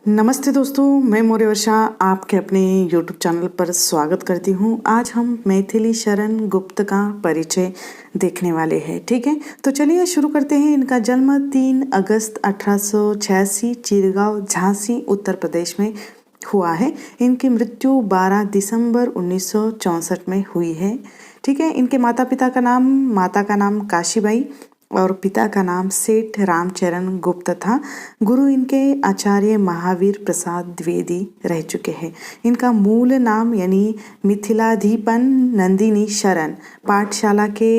नमस्ते दोस्तों, मैं मौर्य वर्षा आपके अपने YouTube चैनल पर स्वागत करती हूँ। आज हम मैथिली शरण गुप्त का परिचय देखने वाले हैं। ठीक है, तो चलिए शुरू करते हैं। इनका जन्म 3 अगस्त 1886 चिरगांव, झांसी, उत्तर प्रदेश में हुआ है। इनकी मृत्यु 12 दिसंबर 1964 में हुई है। ठीक है, इनके माता का नाम काशीबाई और पिता का नाम सेठ रामचरण गुप्त था। गुरु इनके आचार्य महावीर प्रसाद द्विवेदी रह चुके हैं। इनका मूल नाम यानी मिथिलाधिपन नंदिनी शरण, पाठशाला के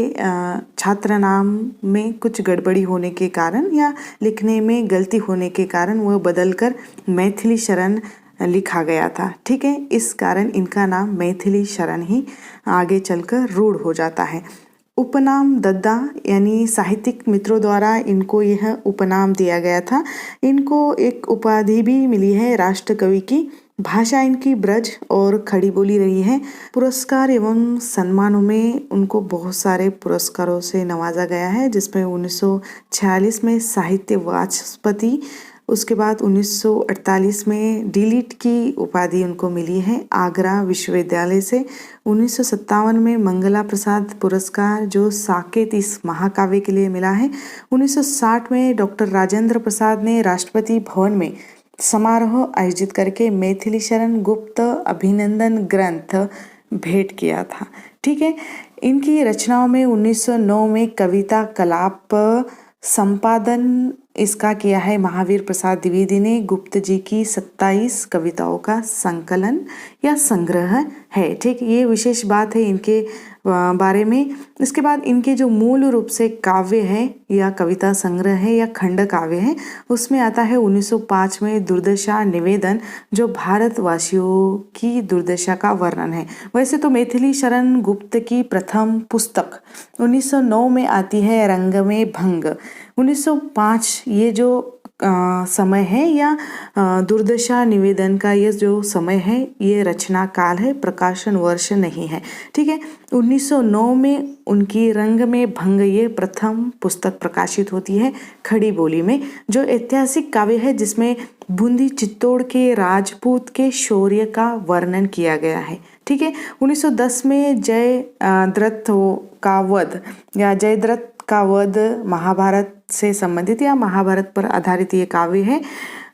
छात्र नाम में कुछ गड़बड़ी होने के कारण या लिखने में गलती होने के कारण वह बदलकर मैथिली शरण लिखा गया था। ठीक है, इस कारण इनका नाम मैथिली शरण ही आगे चलकर रूढ़ हो जाता है। उपनाम दद्दा यानी साहित्यिक मित्रों द्वारा इनको यह उपनाम दिया गया था। इनको एक उपाधि भी मिली है राष्ट्र कवि की। भाषा इनकी ब्रज और खड़ी बोली रही है। पुरस्कार एवं सम्मानों में उनको बहुत सारे पुरस्कारों से नवाजा गया है, जिसमें 1946 में साहित्य वाचस्पति, उसके बाद 1948 में डीलिट की उपाधि उनको मिली है आगरा विश्वविद्यालय से। 1957 में मंगला प्रसाद पुरस्कार जो साकेत इस महाकाव्य के लिए मिला है। 1960 में डॉक्टर राजेंद्र प्रसाद ने राष्ट्रपति भवन में समारोह आयोजित करके मैथिली शरण गुप्त अभिनंदन ग्रंथ भेंट किया था। ठीक है, इनकी रचनाओं में 1909 में कविता कलाप संपादन इसका किया है महावीर प्रसाद द्विवेदी ने। गुप्त जी की 27 कविताओं का संकलन या संग्रह है। ठीक, ये विशेष बात है इनके बारे में। इसके बाद इनके जो मूल रूप से काव्य है या कविता संग्रह है या खंड काव्य है, उसमें आता है 1905 में दुर्दशा निवेदन, जो भारतवासियों की दुर्दशा का वर्णन है। वैसे तो मैथिली शरण गुप्त की प्रथम पुस्तक 1909 में आती है रंग में भंग। 1905 ये जो समय है या दुर्दशा निवेदन का ये जो समय है, ये रचना काल है, प्रकाशन वर्ष नहीं है। ठीक है, 1909 में उनकी रंग में भंग ये प्रथम पुस्तक प्रकाशित होती है खड़ी बोली में, जो ऐतिहासिक काव्य है जिसमें बूंदी चित्तौड़ के राजपूत के शौर्य का वर्णन किया गया है। ठीक है, 1910 में जयद्रथ का वध या जयद्रथ का वध महाभारत से संबंधित या महाभारत पर आधारित ये काव्य है,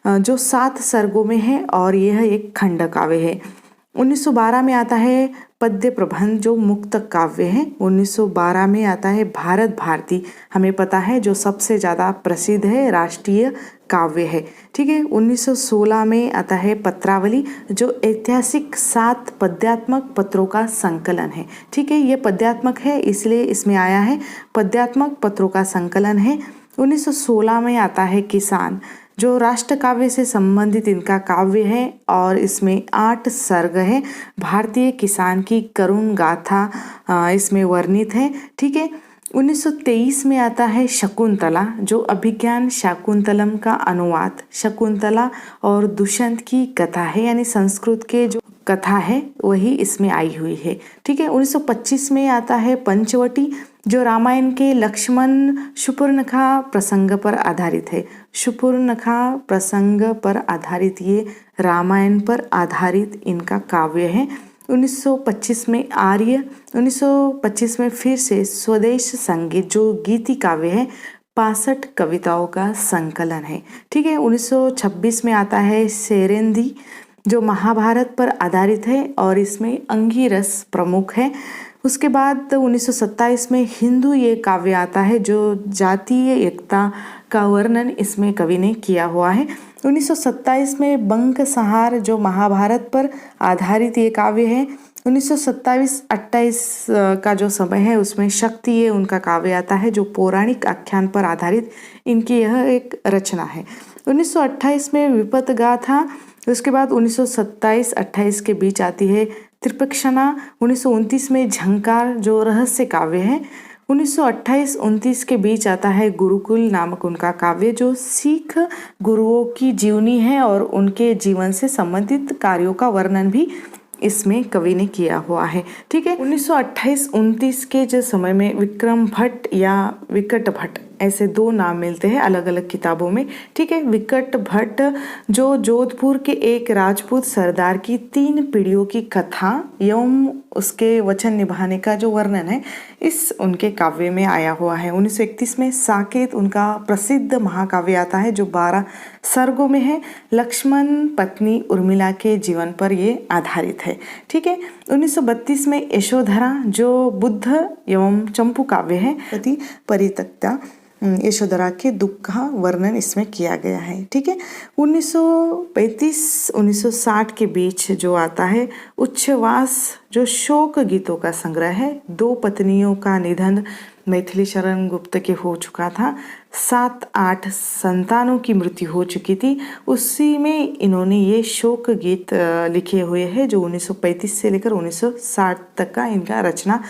जो 7 सर्गों में है और यह एक खंड काव्य है। 1912 में आता है पद्य प्रबंध, जो मुक्त काव्य है। 1912 में आता है भारत भारती, हमें पता है जो सबसे ज़्यादा प्रसिद्ध है, राष्ट्रीय काव्य है। ठीक है, 1916 में आता है पत्रावली, जो ऐतिहासिक 7 पद्यात्मक पत्रों का संकलन है। ठीक है, ये पद्यात्मक है इसलिए इसमें आया है, पद्यात्मक पत्रों का संकलन है। 1916 में आता है किसान, जो राष्ट्र काव्य से संबंधित इनका काव्य है और इसमें 8 सर्ग है। भारतीय किसान की करुण गाथा इसमें वर्णित है। ठीक है, 1923 में आता है शकुंतला, जो अभिज्ञान शाकुंतलम का अनुवाद, शकुंतला और दुष्यंत की कथा है, यानी संस्कृत के जो कथा है वही इसमें आई हुई है। ठीक है, 1925 में आता है पंचवटी, जो रामायण के लक्ष्मण शूर्पणखा प्रसंग पर आधारित है। शूर्पणखा प्रसंग पर आधारित ये रामायण पर आधारित इनका काव्य है। 1925 में आर्य, 1925 में फिर से स्वदेश संगीत, जो गीति काव्य है, 65 कविताओं का संकलन है। ठीक है, 1926 में आता है सेरेंदी, जो महाभारत पर आधारित है और इसमें अंगीरस प्रमुख है। उसके बाद 1927 में हिंदू ये काव्य आता है, जो जातीय एकता का वर्णन इसमें कवि ने किया हुआ है। 1927 में बंक संहार, जो महाभारत पर आधारित ये काव्य है। 1927-28 का जो समय है उसमें शक्ति ये उनका काव्य आता है, जो पौराणिक आख्यान पर आधारित इनकी यह एक रचना है। 1928 में विपत गाथा, उसके बाद 1927-28 के बीच आती है त्रिपक्षणा। 1929 में झंकार, जो रहस्य काव्य है। 1928-29 के बीच आता है गुरुकुल नामक उनका काव्य, जो सिख गुरुओं की जीवनी है और उनके जीवन से संबंधित कार्यों का वर्णन भी इसमें कवि ने किया हुआ है। ठीक है, 1928-29 के जो समय में विक्रम भट्ट या विकट भट्ट ऐसे 2 नाम मिलते हैं अलग अलग किताबों में, ठीक है। विकट भट्ट जो जोधपुर के एक राजपूत सरदार की 3 पीढ़ियों की कथा एवं उसके वचन निभाने का जो वर्णन है इस उनके काव्य में आया हुआ है। 1931 में साकेत उनका प्रसिद्ध महाकाव्य आता है जो 12 सर्गों में है। लक्ष्मण पत्नी उर्मिला के जीवन पर ये आधारित है, ठीक है। 1932 में यशोधरा जो बुद्ध एवं चंपू काव्य है, पति परित्यक्ता यशोधरा के दुख का वर्णन इसमें किया गया है, ठीक है। 1935-1960 के बीच जो आता है उच्छ्वास जो शोक गीतों का संग्रह है। 2 पत्नियों का निधन मैथिली शरण गुप्त के हो चुका था, 7-8 संतानों की मृत्यु हो चुकी थी, उसी में इन्होंने ये शोक गीत लिखे हुए हैं जो 1935 से लेकर 1960 तक का इनका रचना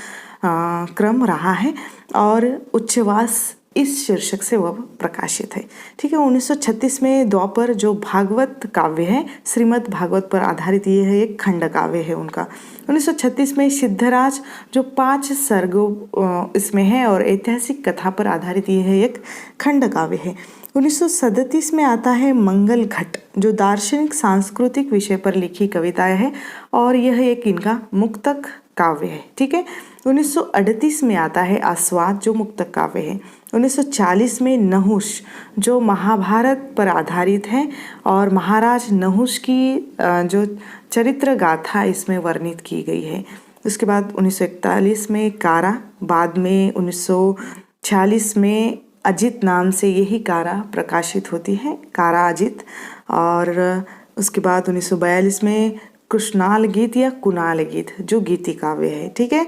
क्रम रहा है और उच्छ्वास इस शीर्षक से वह प्रकाशित है, ठीक है। 1936 में द्वापर जो भागवत काव्य है, श्रीमद् भागवत पर आधारित ये है, एक खंड काव्य है उनका। 1936 में सिद्धराज जो 5 सर्गों इसमें है और ऐतिहासिक कथा पर आधारित ये है, एक खंड काव्य है। 1937 में आता है मंगल घट जो दार्शनिक सांस्कृतिक विषय पर लिखी कविताएं है और यह एक इनका मुक्तक काव्य है, ठीक है। 1938 में आता है आस्वाद जो मुक्तक काव्य है। 1940 में नहुष जो महाभारत पर आधारित है और महाराज नहुष की जो चरित्र गाथा इसमें वर्णित की गई है। उसके बाद 1941 में कारा, बाद में 1946 में अजित नाम से यही कारा प्रकाशित होती है, कारा अजित। और उसके बाद 1942 में कृष्णाल गीत या कुणाल गीत जो गीति काव्य है, ठीक है।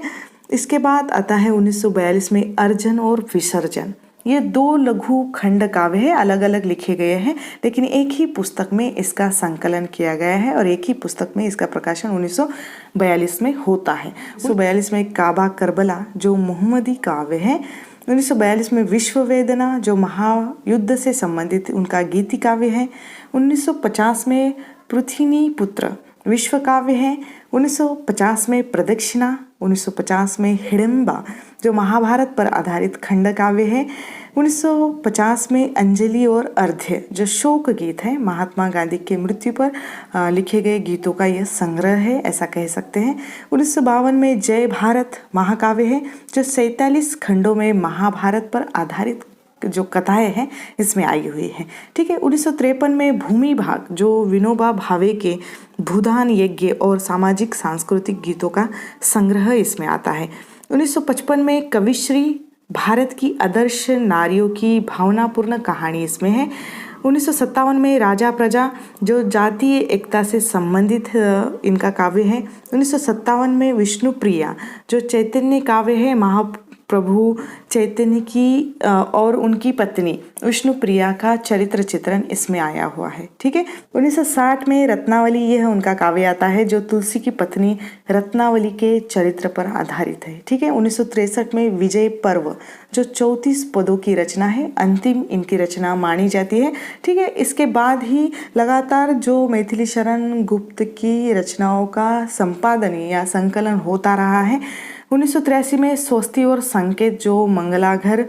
इसके बाद आता है 1942 में अर्जन और विसर्जन, ये 2 लघु खंड काव्य है, अलग अलग लिखे गए हैं लेकिन एक ही पुस्तक में इसका संकलन किया गया है और एक ही पुस्तक में इसका प्रकाशन 1942 में होता है। 1942 में काबा करबला जो मोहम्मदी काव्य है। 1942 में विश्व वेदना जो महायुद्ध से संबंधित उनका गीति काव्य है। 1950 में पृथ्वी पुत्र विश्व काव्य है। 1950 में प्रदक्षिणा, 1950 में हिडिंबा जो महाभारत पर आधारित खंड काव्य है। 1950 में अंजलि और अर्ध्य जो शोक गीत है, महात्मा गांधी की मृत्यु पर लिखे गए गीतों का यह संग्रह है, ऐसा कह सकते हैं। 1952 में जय भारत महाकाव्य है जो 47 खंडों में महाभारत पर आधारित जो कथाएं हैं इसमें आई हुई है, ठीक है। 1953 में भूमि भाग जो विनोबा भावे के भूदान यज्ञ और सामाजिक सांस्कृतिक गीतों का संग्रह इसमें आता है। 1955 में कविश्री भारत की आदर्श नारियों की भावनापूर्ण कहानी इसमें है। 1957 में राजा प्रजा जो जातीय एकता से संबंधित इनका काव्य है। 1957 में विष्णु प्रिया जो चैतन्य काव्य है, महाप्रभु चैतन्य की और उनकी पत्नी विष्णु प्रिया का चरित्र चित्रण इसमें आया हुआ है, ठीक है। 1960 में रत्नावली यह उनका काव्य आता है जो तुलसी की पत्नी रत्नावली के चरित्र पर आधारित है, ठीक है। 1963 में विजय पर्व जो 34 पदों की रचना है, अंतिम इनकी रचना मानी जाती है, ठीक है। इसके बाद ही लगातार जो मैथिली शरण गुप्त की रचनाओं का संपादन या संकलन होता रहा है। 1983 में स्वस्ति और संकेत जो मंगलाघर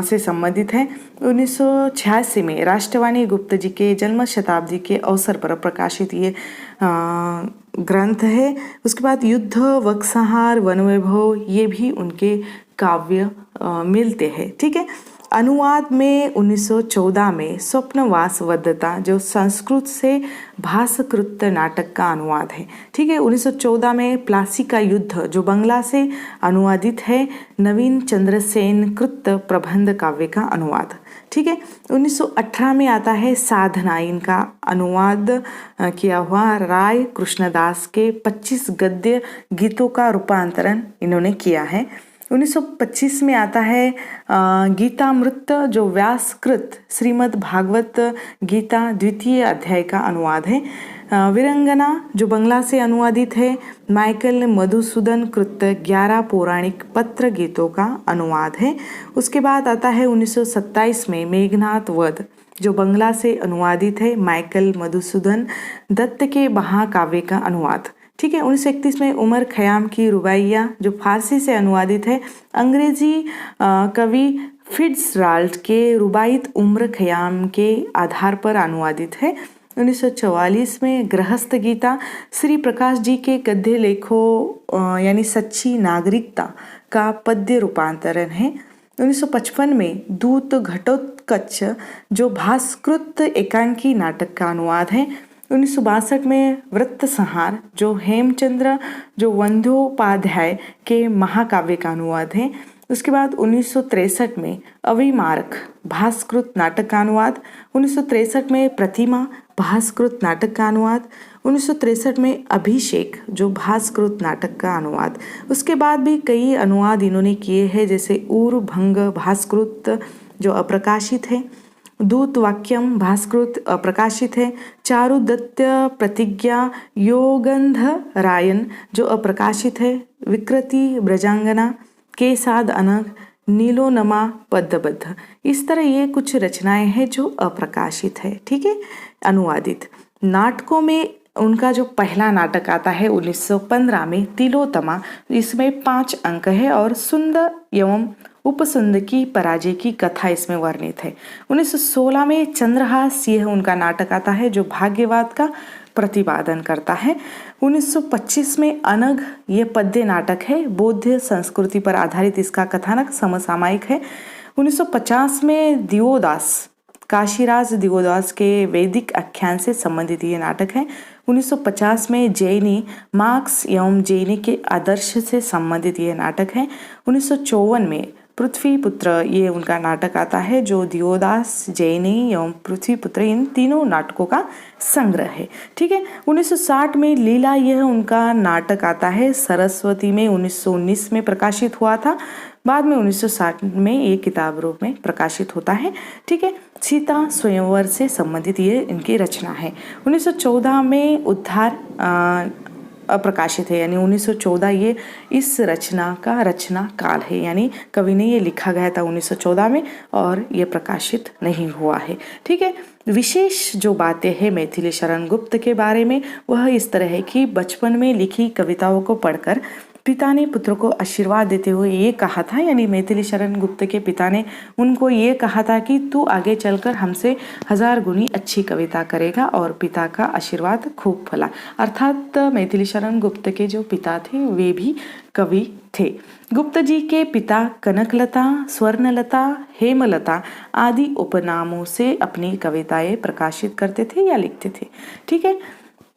से संबंधित है। 1986 में राष्ट्रवाणी गुप्त जी के जन्म शताब्दी के अवसर पर प्रकाशित ये ग्रंथ है। उसके बाद युद्ध, वक्सहार, वनवैभव ये भी उनके काव्य मिलते हैं, ठीक है। अनुवाद में 1914 में स्वप्नवास वद्धता जो संस्कृत से भासकृत नाटक का अनुवाद है, ठीक है। 1914 में प्लासी का युद्ध जो बंगला से अनुवादित है, नवीन चंद्र सेन कृत प्रबंध काव्य का अनुवाद, ठीक है। 1918 में आता है साधना, इनका अनुवाद किया हुआ राय कृष्णदास के 25 गद्य गीतों का रूपांतरण इन्होंने किया है। 1925 में आता है गीतामृत जो व्यासकृत श्रीमद् भागवत गीता द्वितीय अध्याय का अनुवाद है। वीरंगना जो बंगला से अनुवादित है, माइकल मधुसूदन कृत 11 पौराणिक पत्र गीतों का अनुवाद है। उसके बाद आता है 1927 में मेघनाथ वध जो बंगला से अनुवादित है, माइकल मधुसूदन दत्त के महाकाव्य का अनुवाद, ठीक है। 1931 में उमर खयाम की रुबाइया जो फारसी से अनुवादित है, अंग्रेजी कवि फिट्जराल्ड के रुबाइत उम्र ख़याम के आधार पर अनुवादित है। 1944 में गृहस्थ गीता श्री प्रकाश जी के गद्य लेखों यानी सच्ची नागरिकता का पद्य रूपांतरण है। 1955 में दूत घटोत्कच जो भास्कृत एकांकी नाटक का अनुवाद है। 1962 में वृत्त संहार जो हेमचंद्र जो वंद्योपाध्याय के महाकाव्य का अनुवाद है। उसके बाद 1963 में अविमारक भास्कृत नाटक का अनुवाद। 1963 में प्रतिमा भास्कृत नाटक का अनुवाद। 1963 में अभिषेक जो भास्कृत नाटक का अनुवाद। उसके बाद भी कई अनुवाद इन्होंने किए हैं, जैसे ऊर्भंग भास्कृत जो अप्रकाशित है, दूत वाक्यम भास्कृत अप्रकाशित है, चारुदत्त प्रतिज्ञा योगंध रायन जो अप्रकाशित है, विकृति ब्रजांगना के साथ अनग नीलोनमा पद्यबद्ध। इस तरह ये कुछ रचनाएं हैं जो अप्रकाशित है, ठीक है। अनुवादित नाटकों में उनका जो पहला नाटक आता है 1915 में तिलोत्तमा, इसमें 5 अंक है और सुंदर एवं उपसुंद की पराजय की कथा इसमें वर्णित है। 1916 में चंद्रहास यह उनका नाटक आता है जो भाग्यवाद का प्रतिपादन करता है। 1925 में अनग ये पद्य नाटक है, बौद्ध संस्कृति पर आधारित इसका कथानक समसामयिक है। 1950 में दिवोदास काशीराज दिवोदास के वैदिक आख्यान से संबंधित ये नाटक है। 1950 में जैनी मार्क्स एवं जैनी के आदर्श से संबंधित ये नाटक है। 1954 में पृथ्वीपुत्र ये उनका नाटक आता है जो दिवोदास जैनी एवं पृथ्वीपुत्र इन तीनों नाटकों का संग्रह है, ठीक है। 1960 में लीला यह उनका नाटक आता है, सरस्वती में 1919 में प्रकाशित हुआ था, बाद में 1960 में ये किताब रूप में प्रकाशित होता है, ठीक है। सीता स्वयंवर से संबंधित ये इनकी रचना है। 1914 में उद्धार अप्रकाशित है, यानी 1914 ये इस रचना का रचना काल है, यानी कवि ने ये लिखा गया था 1914 में और ये प्रकाशित नहीं हुआ है, ठीक है। विशेष जो बातें हैं मैथिली शरण गुप्त के बारे में वह इस तरह है कि बचपन में लिखी कविताओं को पढ़कर पिता ने पुत्र को आशीर्वाद देते हुए ये कहा था, यानी मैथिली शरण गुप्त के पिता ने उनको ये कहा था कि तू आगे चलकर हमसे 1000 गुनी अच्छी कविता करेगा, और पिता का आशीर्वाद खूब फला। अर्थात मैथिली शरण गुप्त के जो पिता थे वे भी कवि थे। गुप्त जी के पिता कनकलता, स्वर्णलता, हेमलता आदि उपनामों से अपनी कविताएं प्रकाशित करते थे या लिखते थे, ठीक है।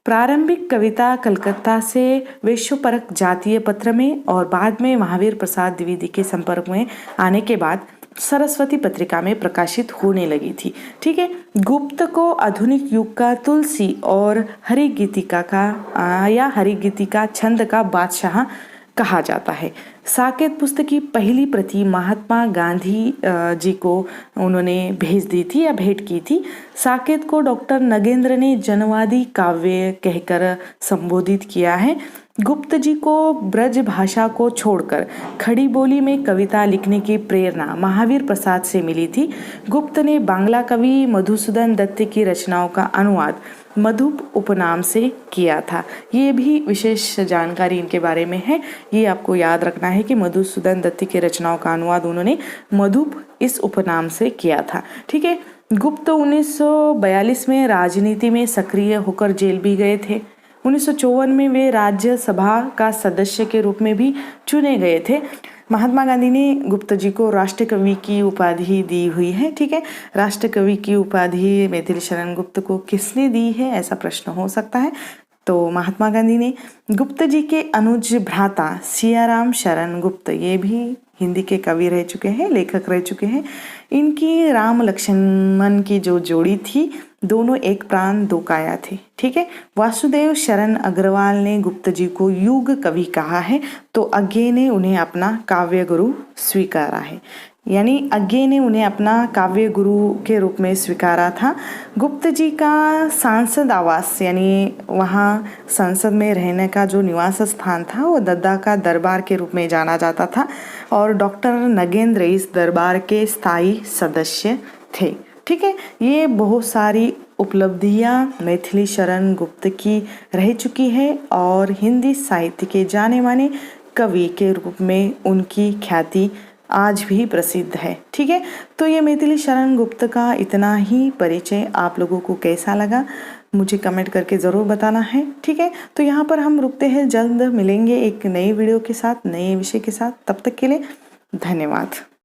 प्रारंभिक कविता कलकत्ता से विश्वपरक जातीय पत्र में और बाद में महावीर प्रसाद द्विवेदी के संपर्क में आने के बाद सरस्वती पत्रिका में प्रकाशित होने लगी थी, ठीक है। गुप्त को आधुनिक युग का तुलसी और हरिगीतिका का या हरिगीतिका छंद का बादशाह कहा जाता है। साकेत पुस्तक की पहली प्रति महात्मा गांधी जी को उन्होंने भेज दी थी या भेंट की थी। साकेत को डॉक्टर नगेंद्र ने जनवादी काव्य कहकर संबोधित किया है। गुप्त जी को ब्रज भाषा को छोड़कर खड़ी बोली में कविता लिखने की प्रेरणा महावीर प्रसाद से मिली थी। गुप्त ने बांग्ला कवि मधुसूदन दत्त की रचनाओं का अनुवाद मधुप उपनाम से किया था। ये भी विशेष जानकारी इनके बारे में है। ये आपको याद रखना है कि मधुसूदन दत्त की रचनाओं का अनुवाद उन्होंने मधुप इस उपनाम से किया था, ठीक है। गुप्त 1942 में राजनीति में सक्रिय होकर जेल भी गए थे। 1954 में वे राज्यसभा का सदस्य के रूप में भी चुने गए थे। महात्मा गांधी ने गुप्त जी को राष्ट्रकवि की उपाधि दी हुई है, ठीक है। राष्ट्रकवि की उपाधि मैथिली शरण गुप्त को किसने दी है, ऐसा प्रश्न हो सकता है। तो महात्मा गांधी ने। गुप्त जी के अनुज भ्राता सियाराम शरण गुप्त ये भी हिंदी के कवि रह चुके हैं, लेखक रह चुके हैं। इनकी राम लक्ष्मण की जो जोड़ी थी, दोनों एक प्राण दो काया थे, ठीक है। वासुदेव शरण अग्रवाल ने गुप्त जी को युग कवि कहा है, तो अज्ञे ने उन्हें अपना काव्य गुरु स्वीकारा है, यानी अज्ञे ने उन्हें अपना काव्य गुरु के रूप में स्वीकारा था। गुप्त जी का सांसद आवास, यानी वहाँ संसद में रहने का जो निवास स्थान था वो दद्दा का दरबार के रूप में जाना जाता था, और डॉक्टर नगेंद्र इस दरबार के स्थायी सदस्य थे, ठीक है। ये बहुत सारी उपलब्धियां मैथिली शरण गुप्त की रह चुकी है, और हिंदी साहित्य के जाने माने कवि के रूप में उनकी ख्याति आज भी प्रसिद्ध है। ठीक है, तो ये मैथिली शरण गुप्त का इतना ही परिचय आप लोगों को कैसा लगा मुझे कमेंट करके ज़रूर बताना है। ठीक है, तो यहाँ पर हम रुकते हैं, जल्द मिलेंगे एक नई वीडियो के साथ, नए विषय के साथ। तब तक के लिए धन्यवाद।